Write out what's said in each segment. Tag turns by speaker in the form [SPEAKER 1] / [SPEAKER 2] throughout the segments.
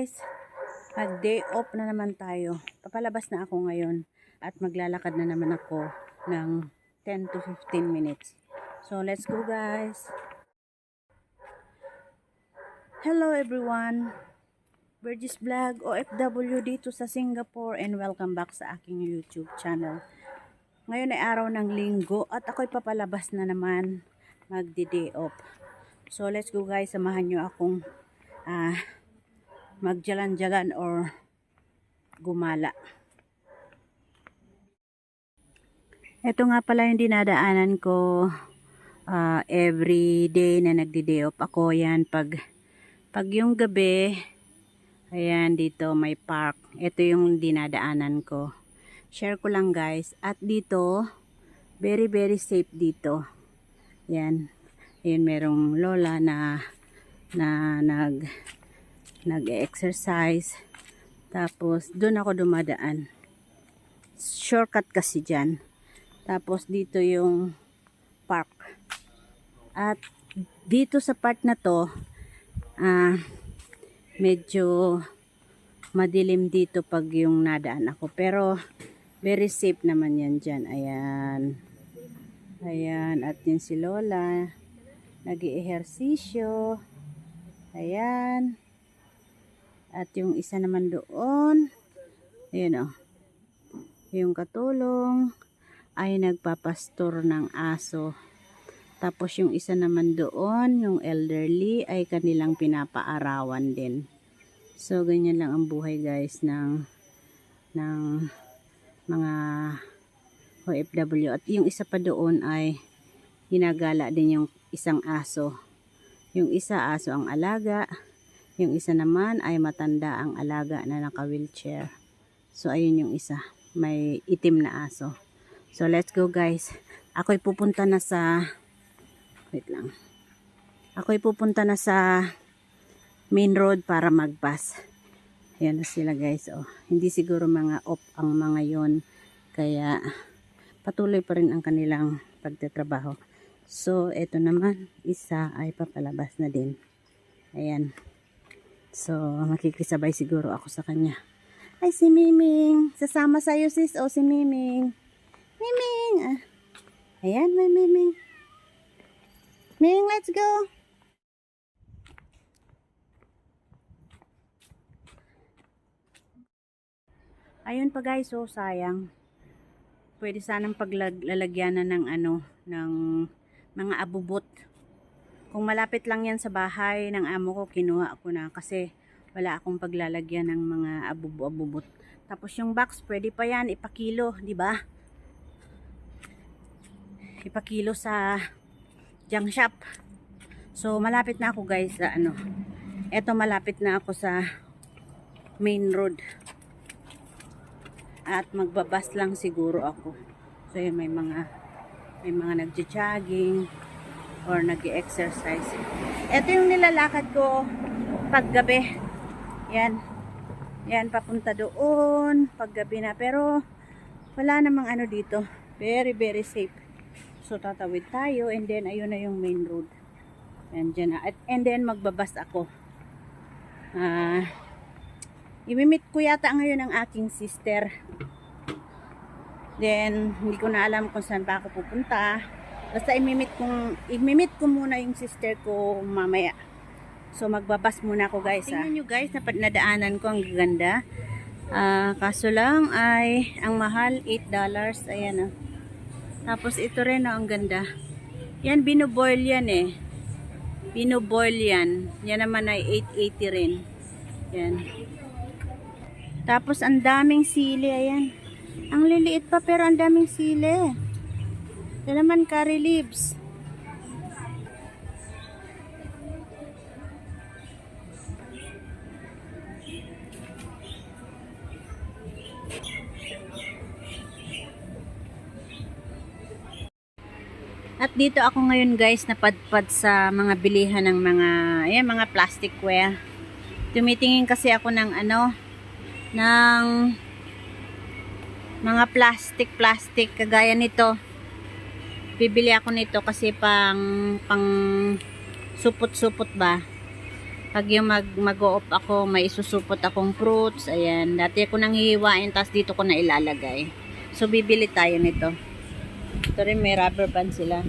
[SPEAKER 1] guys, mag day off na naman tayo. Papalabas na ako ngayon at maglalakad na naman ako ng 10 to 15 minutes. So let's go guys. Hello everyone, Burgess Vlog OFW dito sa Singapore and welcome back sa aking YouTube channel. Ngayon ay araw ng linggo at ako'y papalabas na naman magdi-day off. So let's go guys, samahan nyo akong magjalan-jalan or gumala. Ito nga pala yung dinadaanan ko every day na nagdi-day off ako. Yan, pag yung gabi, ayan, dito may park. Ito yung dinadaanan ko. Share ko lang guys. At dito, very very safe dito. Yan. Ayan, merong lola na nag-exercise. Tapos, doon ako dumadaan. Shortcut kasi dyan. Tapos, dito yung park. At, dito sa part na to, medyo madilim dito pag yung nadaan ako. Pero, very safe naman yan dyan. Ayan. Ayan. At yun si lola. Nag-i-ehersisyo. Ayan. At yung isa naman doon, ayun o, yung katulong ay nagpapastor ng aso. Tapos yung isa naman doon, yung elderly, ay kanilang pinapaarawan din. So, ganyan lang ang buhay guys ng mga OFW. At yung isa pa doon ay ginagala din yung isang aso. Yung isa aso ang alaga. Yung isa naman ay matanda ang alaga na naka-wheelchair. So, ayun yung isa. May itim na aso. So, let's go guys. Ako'y pupunta na sa... Wait lang. Ako'y pupunta na sa main road para mag-bus. Ayan na sila guys. Oh, hindi siguro mga off ang mga yon. Kaya, patuloy pa rin ang kanilang pagtatrabaho. So, eto naman. Isa ay papalabas na din. Ayan. So, makikisabay siguro ako sa kanya. Ay, si Miming. Sasama sa'yo, sis. O, si Miming. Miming. Ayan, may Miming. Miming, let's go. Ayun pa guys, so sayang. Pwede sanang paglalagyanan ng ng mga abubot. Kung malapit lang yan sa bahay ng amo ko, kinuha ako na kasi wala akong paglalagyan ng mga abubot. Tapos yung box, pwede pa yan ipakilo, di ba? Ipakilo sa junk shop. So malapit na ako guys sa Eto, malapit na ako sa main road. At magbabas lang siguro ako. So yun, may mga nagja-jogging or nag-exercise. Ito yung nilalakad ko paggabi. Yan. Yan, papunta doon paggabi na. Pero wala namang dito. Very, very safe. So, tatawid tayo and then ayun na yung main road. And dyan na. And then magbabas ako. Imimit ko yata ngayon ang aking sister. Then, hindi ko na alam kung saan pa ako pupunta. Basta imimit ko muna yung sister ko mamaya. So magbabas muna ako guys. Tingnan nyo guys, nadaanan ko ang ganda. Kaso lang ay ang mahal, $8. Ayan. Tapos ito rin ang ganda. Yan, binoboil yan eh. Binoboil yan. Yan naman ay $8.80 rin. Yan. Tapos ang daming sili. Ayan. Ang liliit pa pero ang daming sili. Ito naman curry leaves. At dito ako ngayon guys, napadpad sa mga bilihan ng mga plasticware. Tumitingin kasi ako ng ng mga plastic kagaya nito. Bibili ako nito kasi pang supot-supot ba. Pag yung mag-o-off ako, may isusupot akong fruits. Ayan, dati ako nang hihiwain, tapos dito ko na ilalagay. So, bibili tayo nito. Ito rin, may rubber band sila.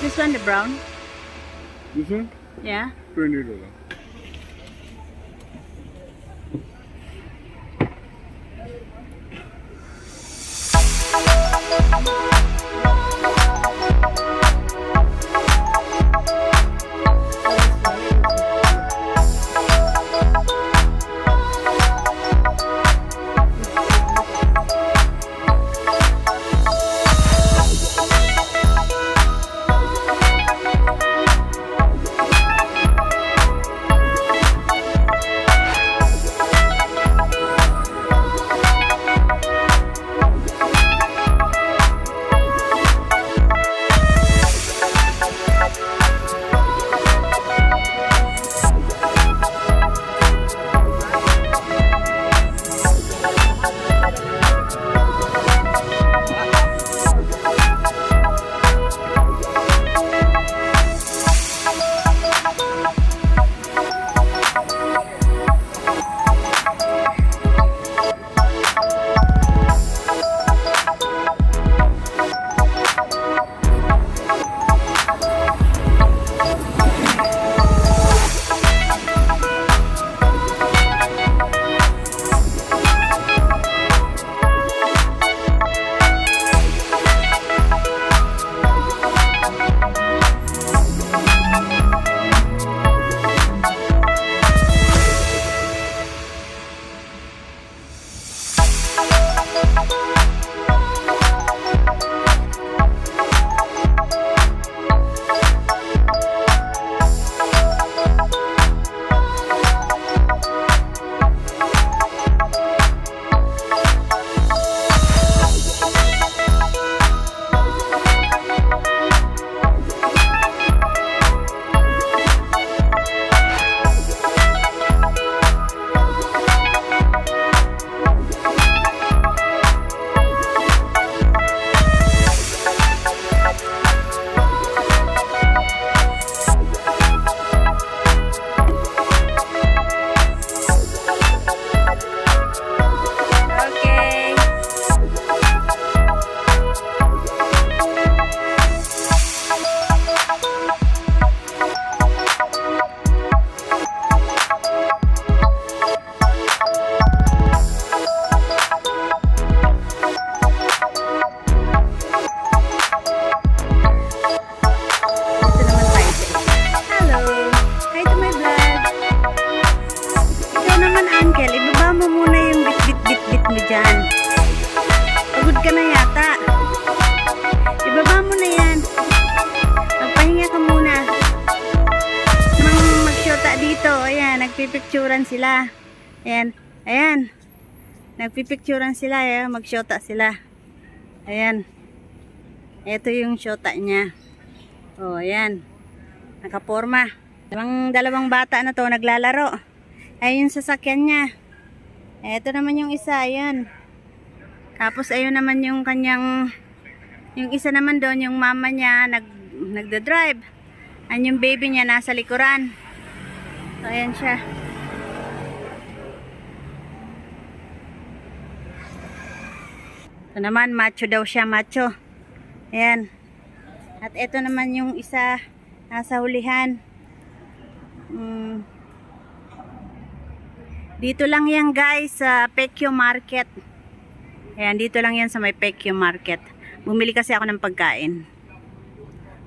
[SPEAKER 1] This one, the brown?
[SPEAKER 2] This one?
[SPEAKER 1] Yeah?
[SPEAKER 2] $20.
[SPEAKER 1] dyan. Pagod ka na yata. Ibaba mo na yan. Magpahinga ka muna. Magsyota dito. Ayan, nagpipicturan sila. Ayan, ayan. Nagpipicturan sila. Ayan, magsyota sila. Ayan. Ito yung syota niya. Oh, ayan. Nakaporma. Dalawang bata na to naglalaro. Ayun yung sasakyan niya. Ito naman yung isa, ayan. Tapos ayun naman yung kanyang, yung isa naman doon, yung mama niya nagda-drive. Ayun yung baby niya nasa likuran. So ayan siya. Ito naman, macho daw siya, macho. Ayan. At ito naman yung isa nasa hulihan. Dito lang yan guys sa Pekyo Market. Ayan, dito lang yan sa may Pekyo Market. Bumili kasi ako ng pagkain.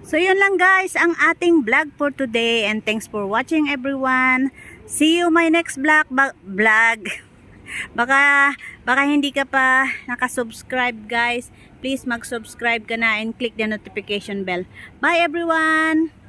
[SPEAKER 1] So yun lang guys ang ating vlog for today, and thanks for watching everyone. See you my next vlog. Baka hindi ka pa nakasubscribe guys. Please mag-subscribe ka na and click the notification bell. Bye everyone!